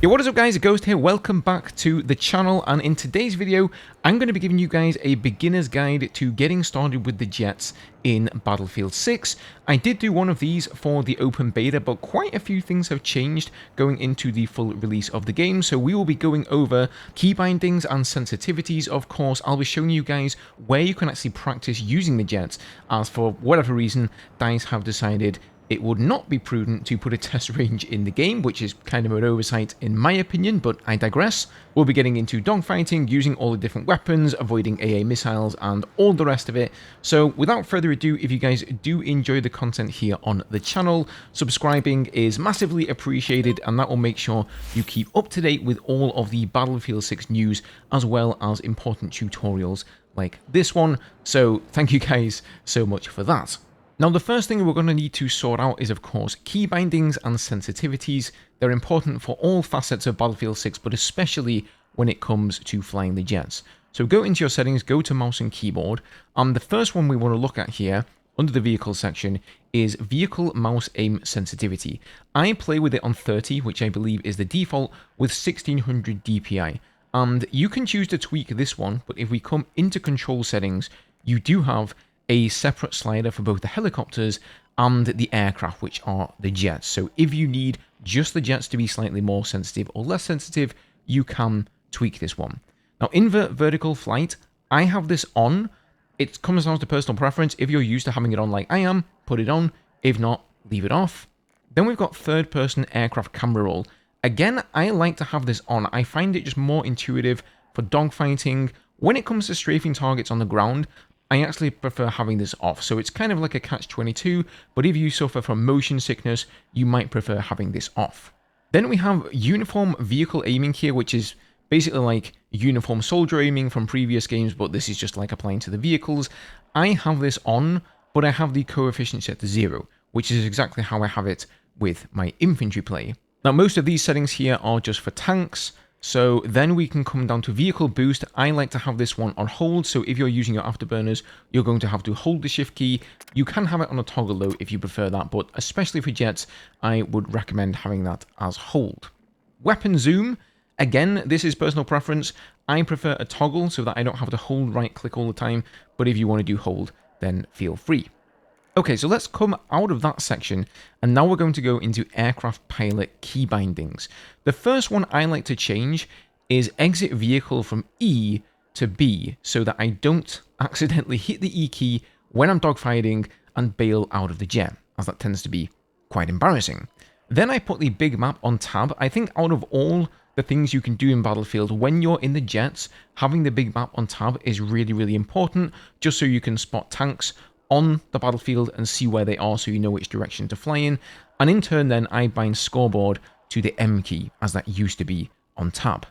Yo, what is up guys, Ghost here, welcome back to the channel, and in today's video, I'm going to be giving you guys a beginner's guide to getting started with the jets in Battlefield 6. I did do one of these for the open beta, but quite a few things have changed going into the full release of the game, so we will be going over key bindings and sensitivities. Of course, I'll be showing you guys where you can actually practice using the jets, as for whatever reason, DICE have decided it would not be prudent to put a test range in the game, which is kind of an oversight in my opinion, but I digress. We'll be getting into dogfighting, using all the different weapons, avoiding AA missiles, and all the rest of it. So without further ado, if you guys do enjoy the content here on the channel, subscribing is massively appreciated, and that will make sure you keep up to date with all of the Battlefield 6 news, as well as important tutorials like this one. So thank you guys so much for that. Now, the first thing we're going to need to sort out is, of course, key bindings and sensitivities. They're important for all facets of Battlefield 6, but especially when it comes to flying the jets. So go into your settings, go to mouse and keyboard, and the first one we want to look at here, under the vehicle section, is vehicle mouse aim sensitivity. I play with it on 30, which I believe is the default, with 1600 DPI. And you can choose to tweak this one, but if we come into control settings, you do have a separate slider for both the helicopters and the aircraft, which are the jets. So if you need just the jets to be slightly more sensitive or less sensitive, you can tweak this one. Now, invert vertical flight, I have this on. It comes down to personal preference. If you're used to having it on like I am, put it on. If not, leave it off. Then we've got third person aircraft camera roll. Again, I like to have this on. I find it just more intuitive for dogfighting. When it comes to strafing targets on the ground, I actually prefer having this off, so it's kind of like a catch-22, but if you suffer from motion sickness, you might prefer having this off. Then we have uniform vehicle aiming here, which is basically like uniform soldier aiming from previous games, but this is just like applying to the vehicles. I have this on, but I have the coefficient set to 0, which is exactly how I have it with my infantry play. Now, most of these settings here are just for tanks. So then we can come down to vehicle boost. I like to have this one on hold, so if you're using your afterburners, you're going to have to hold the shift key. You can have it on a toggle though if you prefer that, but especially for jets, I would recommend having that as hold. Weapon zoom, again, this is personal preference. I prefer a toggle so that I don't have to hold right click all the time, but if you want to do hold, then feel free. Okay, so let's come out of that section, and now we're going to go into aircraft pilot key bindings. The first one I like to change is exit vehicle from E to B, so that I don't accidentally hit the E key when I'm dogfighting and bail out of the jet, as that tends to be quite embarrassing. Then I put the big map on tab. I think out of all the things you can do in Battlefield, when you're in the jets, having the big map on tab is really, really important, just so you can spot tanks on the battlefield and see where they are, so you know which direction to fly in. And in turn then I bind scoreboard to the M key, as that used to be on tab.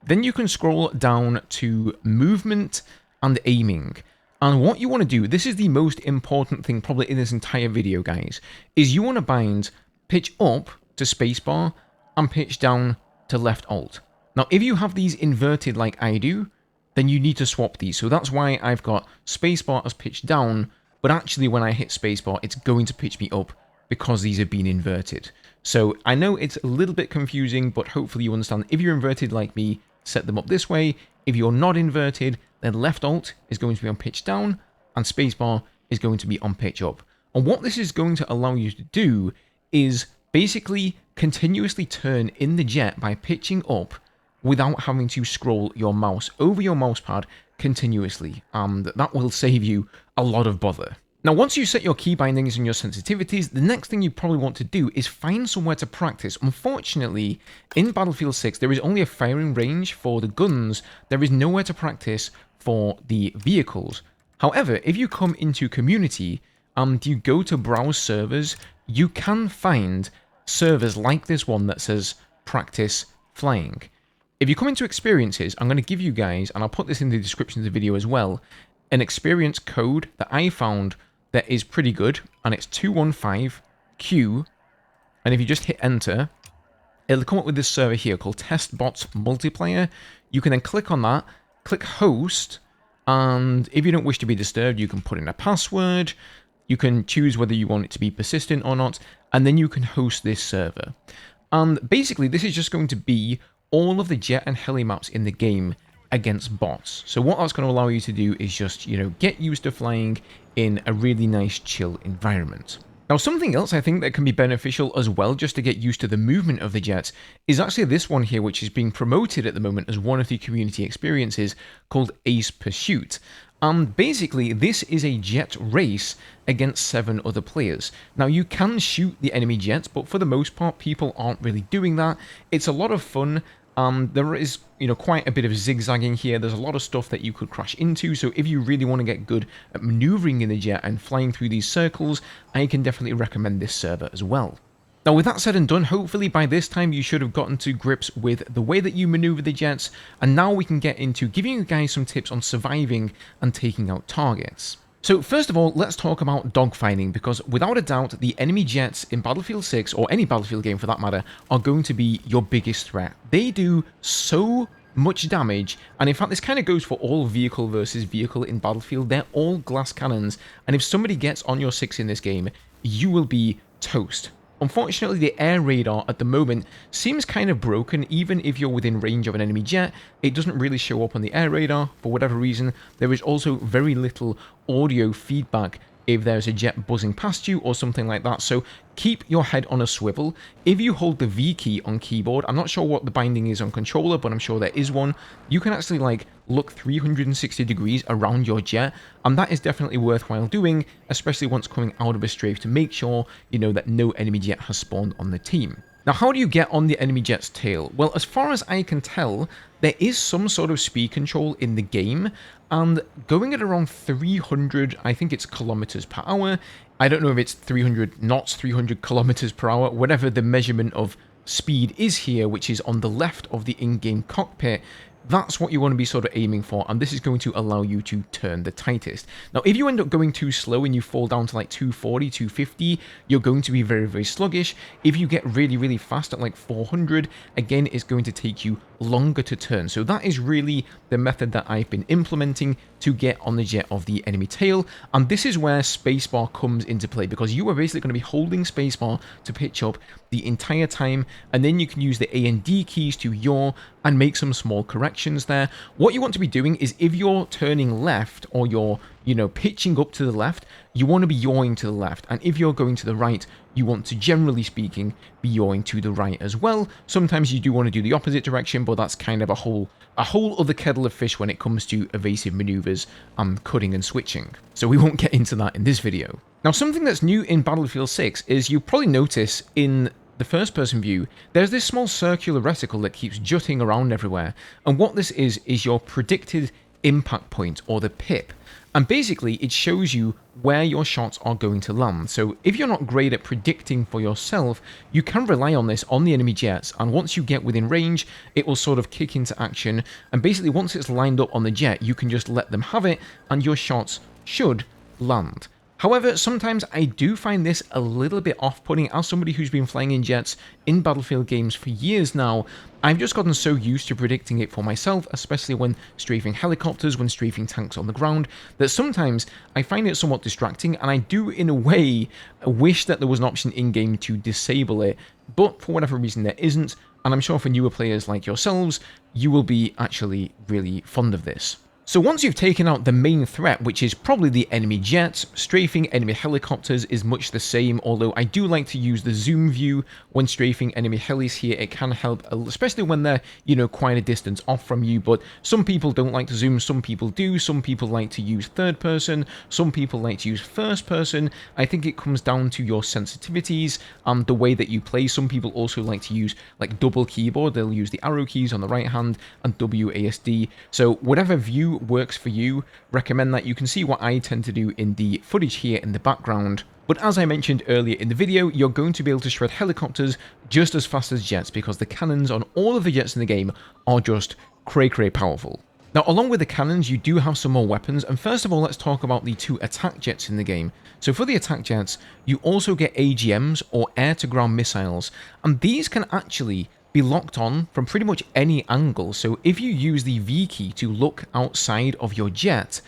Then you can scroll down to movement and aiming. And what you want to do, this is the most important thing probably in this entire video guys, is you want to bind pitch up to spacebar and pitch down to left alt. Now if you have these inverted like I do, then you need to swap these. So that's why I've got spacebar as pitch down, but actually when I hit spacebar, it's going to pitch me up because these have been inverted. So I know it's a little bit confusing, but hopefully you understand. If you're inverted like me, set them up this way. If you're not inverted, then left alt is going to be on pitch down and spacebar is going to be on pitch up. And what this is going to allow you to do is basically continuously turn in the jet by pitching up without having to scroll your mouse over your mousepad continuously, and that will save you a lot of bother. Now, once you set your key bindings and your sensitivities, the next thing you probably want to do is find somewhere to practice. Unfortunately, in Battlefield 6, there is only a firing range for the guns. There is nowhere to practice for the vehicles. However, if you come into community and you go to browse servers, you can find servers like this one that says practice flying. If you come into experiences, I'm going to give you guys, and I'll put this in the description of the video as well, an experience code that I found that is pretty good, and it's 215Q, and if you just hit enter, it'll come up with this server here called TestBots Multiplayer. You can then click on that, click host, and if you don't wish to be disturbed, you can put in a password, you can choose whether you want it to be persistent or not, and then you can host this server. And basically, this is just going to be all of the jet and heli maps in the game against bots. So what that's going to allow you to do is just, get used to flying in a really nice, chill environment. Now, something else I think that can be beneficial as well, just to get used to the movement of the jets, is actually this one here, which is being promoted at the moment as one of the community experiences, called Ace Pursuit. And basically, this is a jet race against 7 other players. Now, you can shoot the enemy jets, but for the most part, people aren't really doing that. It's a lot of fun. There is, quite a bit of zigzagging here. There's a lot of stuff that you could crash into. So if you really want to get good at maneuvering in the jet and flying through these circles, I can definitely recommend this server as well. Now, with that said and done, hopefully by this time you should have gotten to grips with the way that you maneuver the jets, and now we can get into giving you guys some tips on surviving and taking out targets. So first of all, let's talk about dogfighting, because without a doubt, the enemy jets in Battlefield 6, or any Battlefield game for that matter, are going to be your biggest threat. They do so much damage, and in fact this kind of goes for all vehicle versus vehicle in Battlefield. They're all glass cannons, and if somebody gets on your 6 in this game, you will be toast. Unfortunately, the air radar at the moment seems kind of broken. Even if you're within range of an enemy jet, it doesn't really show up on the air radar for whatever reason. There is also very little audio feedback if there's a jet buzzing past you or something like that. So keep your head on a swivel. If you hold the V key on keyboard, I'm not sure what the binding is on controller, but I'm sure there is one, you can actually look 360 degrees around your jet, and that is definitely worthwhile doing, especially once coming out of a strafe, to make sure that no enemy jet has spawned on the team. Now, how do you get on the enemy jet's tail? Well, as far as I can tell, there is some sort of speed control in the game, and going at around 300, I think it's kilometers per hour. I don't know if it's 300 knots, 300 kilometers per hour, whatever the measurement of speed is here, which is on the left of the in-game cockpit. That's what you want to be sort of aiming for, and this is going to allow you to turn the tightest. Now, if you end up going too slow and you fall down to 240, 250, you're going to be very, very sluggish. If you get really, really fast at 400, again, it's going to take you longer to turn. So that is really the method that I've been implementing to get on the jet of the enemy tail, and this is where spacebar comes into play, because you are basically going to be holding spacebar to pitch up the entire time, and then you can use the A and D keys to yaw and make some small corrections there. What you want to be doing is, if you're turning left or you're pitching up to the left, you want to be yawing to the left, and if you're going to the right, you want to, generally speaking, be yawing to the right as well. Sometimes you do want to do the opposite direction, but that's kind of a whole other kettle of fish when it comes to evasive maneuvers and cutting and switching. So we won't get into that in this video. Now, something that's new in Battlefield 6 is, you'll probably notice in the first-person view, there's this small circular reticle that keeps jutting around everywhere, and what this is your predicted impact point, or the PIP. And basically, it shows you where your shots are going to land. So if you're not great at predicting for yourself, you can rely on this on the enemy jets, and once you get within range, it will sort of kick into action, and basically once it's lined up on the jet, you can just let them have it, and your shots should land. However, sometimes I do find this a little bit off-putting. As somebody who's been flying in jets in Battlefield games for years now, I've just gotten so used to predicting it for myself, especially when strafing helicopters, when strafing tanks on the ground, that sometimes I find it somewhat distracting, and I do, in a way, wish that there was an option in-game to disable it, but for whatever reason there isn't, and I'm sure for newer players like yourselves, you will be actually really fond of this. So once you've taken out the main threat, which is probably the enemy jets, strafing enemy helicopters is much the same, although I do like to use the zoom view when strafing enemy helis here. It can help, especially when they're, quite a distance off from you, but some people don't like to zoom, some people do, some people like to use third person, some people like to use first person. I think it comes down to your sensitivities and the way that you play. Some people also like to use double keyboard. They'll use the arrow keys on the right hand and WASD. So whatever view works for you, recommend that. You can see what I tend to do in the footage here in the background. But as I mentioned earlier in the video, you're going to be able to shred helicopters just as fast as jets, because the cannons on all of the jets in the game are just cray powerful. Now, along with the cannons, you do have some more weapons, and first of all, let's talk about the 2 attack jets in the game. So for the attack jets, you also get AGMs, or air-to-ground missiles, and these can actually be locked on from pretty much any angle. So if you use the V key to look outside of your jet,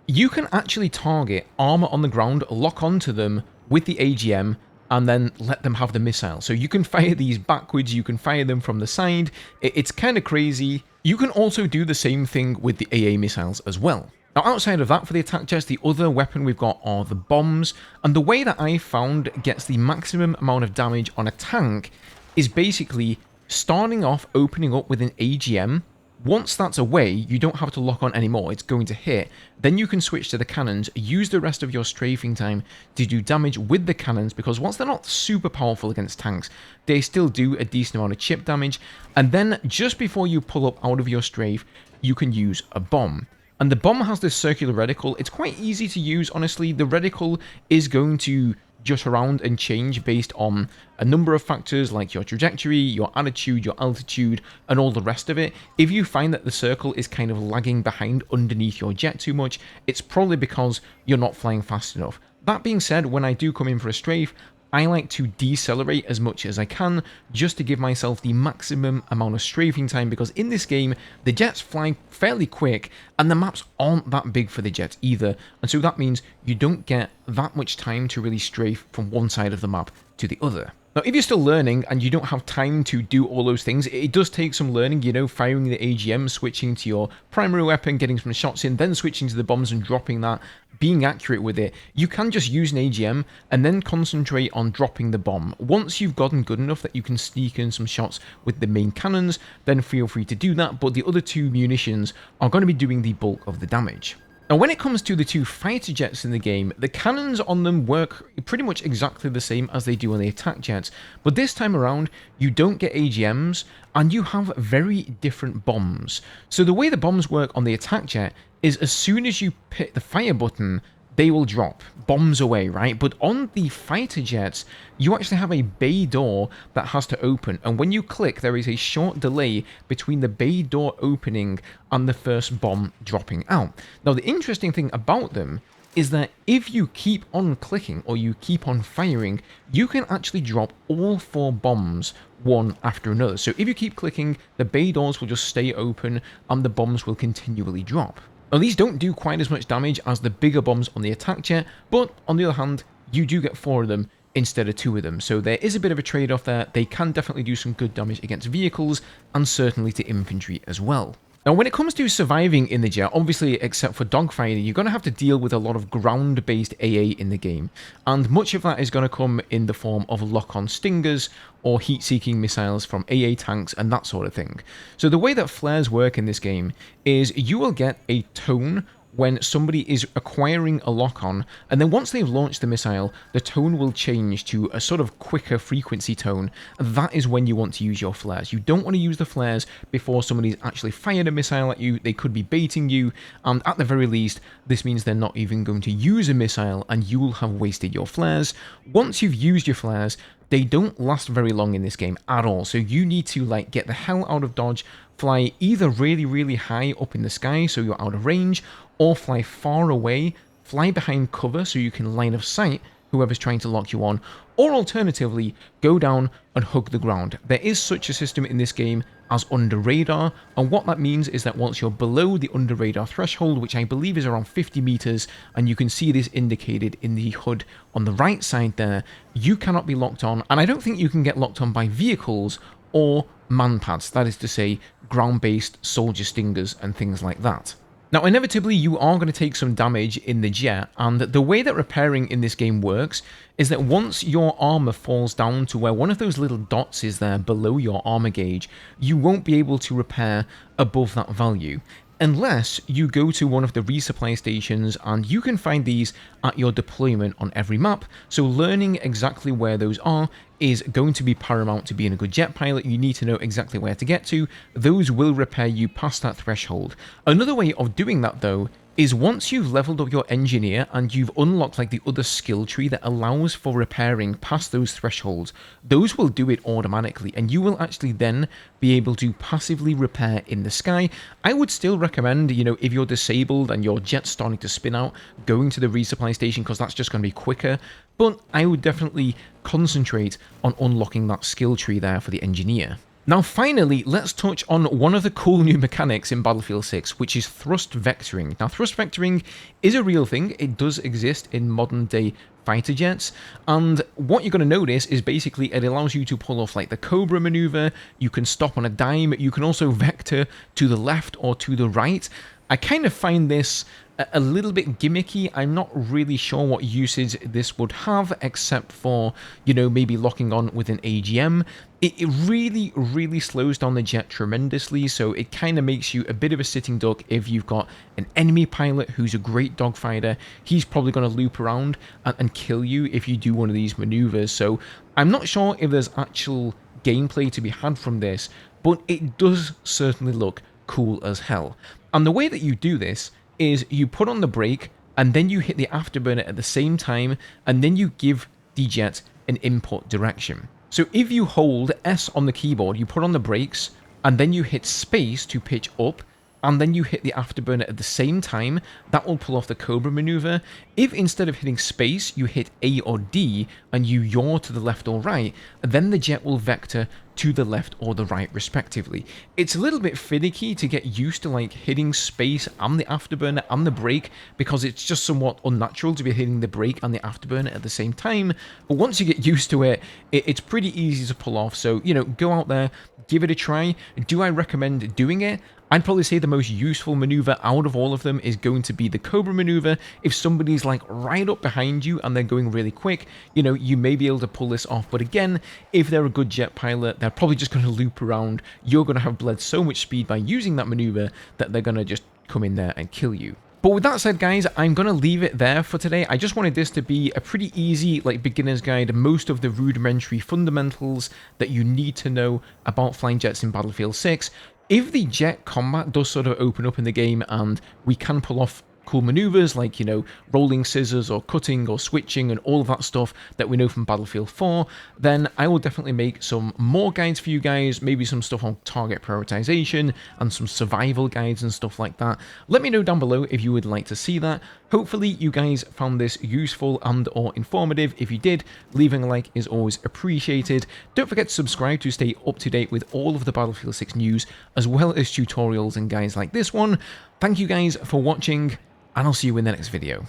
you can actually target armor on the ground, lock onto them with the AGM, and then let them have the missile. So you can fire these backwards, you can fire them from the side. It's kind of crazy. You can also do the same thing with the AA missiles as well. Now, outside of that, for the attack jets, the other weapon we've got are the bombs, and the way that I found gets the maximum amount of damage on a tank is basically starting off opening up with an AGM. Once that's away, you don't have to lock on anymore, it's going to hit. Then you can switch to the cannons, use the rest of your strafing time to do damage with the cannons, because whilst they're not super powerful against tanks, they still do a decent amount of chip damage. And then, just before you pull up out of your strafe, you can use a bomb. And the bomb has this circular reticle. It's quite easy to use, honestly. The reticle is going to jut around and change based on a number of factors like your trajectory, your attitude, your altitude, and all the rest of it. If you find that the circle is kind of lagging behind underneath your jet too much, it's probably because you're not flying fast enough. That being said, when I do come in for a strafe, I like to decelerate as much as I can just to give myself the maximum amount of strafing time, because in this game the jets fly fairly quick and the maps aren't that big for the jets either, and so that means you don't get that much time to really strafe from one side of the map to the other. Now, if you're still learning and you don't have time to do all those things, it does take some learning, you know, firing the AGM, switching to your primary weapon, getting some shots in, then switching to the bombs and dropping that, being accurate with it. You can just use an AGM and then concentrate on dropping the bomb. Once you've gotten good enough that you can sneak in some shots with the main cannons, then feel free to do that, but the other two munitions are going to be doing the bulk of the damage. Now, when it comes to the two fighter jets in the game, the cannons on them work pretty much exactly the same as they do on the attack jets, but this time around, you don't get AGMs, and you have very different bombs. So the way the bombs work on the attack jet is as soon as you hit the fire button, they will drop bombs away, right? But on the fighter jets, you actually have a bay door that has to open, and when you click, there is a short delay between the bay door opening and the first bomb dropping out. Now, the interesting thing about them is that if you keep on clicking or you keep on firing, you can actually drop all 4 bombs one after another. So if you keep clicking, the bay doors will just stay open and the bombs will continually drop. Now, these don't do quite as much damage as the bigger bombs on the attack jet, but on the other hand, you do get 4 of them instead of 2 of them, so there is a bit of a trade-off there. They can definitely do some good damage against vehicles, and certainly to infantry as well. Now, when it comes to surviving in the jet, obviously, except for dogfighting, you're going to have to deal with a lot of ground-based AA in the game, and much of that is going to come in the form of lock-on stingers or heat-seeking missiles from AA tanks and that sort of thing. So the way that flares work in this game is you will get a tone when somebody is acquiring a lock-on, and then once they've launched the missile, the tone will change to a sort of quicker frequency tone, and that is when you want to use your flares. You don't want to use the flares before somebody's actually fired a missile at you. They could be baiting you, and at the very least, this means they're not even going to use a missile, and you will have wasted your flares. Once you've used your flares, they don't last very long in this game at all, so you need to like get the hell out of dodge, fly either really, really high up in the sky so you're out of range, or fly far away, fly behind cover so you can line of sight whoever's trying to lock you on, or alternatively, go down and hug the ground. There is such a system in this game as under radar, and what that means is that once you're below the under radar threshold, which I believe is around 50 meters, and you can see this indicated in the HUD on the right side there, you cannot be locked on, and I don't think you can get locked on by vehicles or manpads, that is to say, ground-based soldier stingers and things like that. Now, inevitably, you are going to take some damage in the jet, and the way that repairing in this game works is that once your armor falls down to where one of those little dots is there below your armor gauge, you won't be able to repair above that value, unless you go to one of the resupply stations, and you can find these at your deployment on every map, so learning exactly where those are is going to be paramount to being a good jet pilot. You need to know exactly where to get to. Those will repair you past that threshold. Another way of doing that, though, is once you've leveled up your engineer and you've unlocked like the other skill tree that allows for repairing past those thresholds, those will do it automatically, and you will actually then be able to passively repair in the sky. I would still recommend, you know, if you're disabled and your jet's starting to spin out, going to the resupply station, because that's just going to be quicker, but I would definitely concentrate on unlocking that skill tree there for the engineer. Now finally, let's touch on one of the cool new mechanics in Battlefield 6, which is thrust vectoring. Now thrust vectoring is a real thing, it does exist in modern day fighter jets, and what you're going to notice is basically it allows you to pull off like the Cobra maneuver, you can stop on a dime, you can also vector to the left or to the right. I kind of find this a little bit gimmicky. I'm not really sure what usage this would have, except for, you know, maybe locking on with an AGM. It really, really slows down the jet tremendously, so it kind of makes you a bit of a sitting duck if you've got an enemy pilot who's a great dogfighter. He's probably going to loop around and kill you if you do one of these maneuvers, so I'm not sure if there's actual gameplay to be had from this, but it does certainly look cool as hell. And the way that you do this is you put on the brake and then you hit the afterburner at the same time, and then you give the jet an input direction. So if you hold S on the keyboard, you put on the brakes and then you hit space to pitch up, and then you hit the afterburner at the same time, that will pull off the Cobra maneuver. If instead of hitting space, you hit A or D and you yaw to the left or right, then the jet will vector to the left or the right respectively. It's a little bit finicky to get used to like hitting space and the afterburner and the brake, because it's just somewhat unnatural to be hitting the brake and the afterburner at the same time. But once you get used to it, it's pretty easy to pull off. So, you know, go out there, give it a try. Do I recommend doing it? I'd probably say the most useful maneuver out of all of them is going to be the Cobra maneuver. If somebody's like right up behind you and they're going really quick, you know, you may be able to pull this off. But again, if they're a good jet pilot, they're probably just going to loop around. You're going to have bled so much speed by using that maneuver that they're going to just come in there and kill you. But with that said, guys, I'm going to leave it there for today. I just wanted this to be a pretty easy, like, beginner's guide. Most of the rudimentary fundamentals that you need to know about flying jets in Battlefield 6. If the jet combat does sort of open up in the game and we can pull off cool maneuvers like, you know, rolling scissors or cutting or switching and all of that stuff that we know from Battlefield 4, then I will definitely make some more guides for you guys, maybe some stuff on target prioritization and some survival guides and stuff like that. Let me know down below if you would like to see that. Hopefully you guys found this useful and or informative. If you did, leaving a like is always appreciated. Don't forget to subscribe to stay up to date with all of the Battlefield 6 news, as well as tutorials and guides like this one. Thank you guys for watching, and I'll see you in the next video.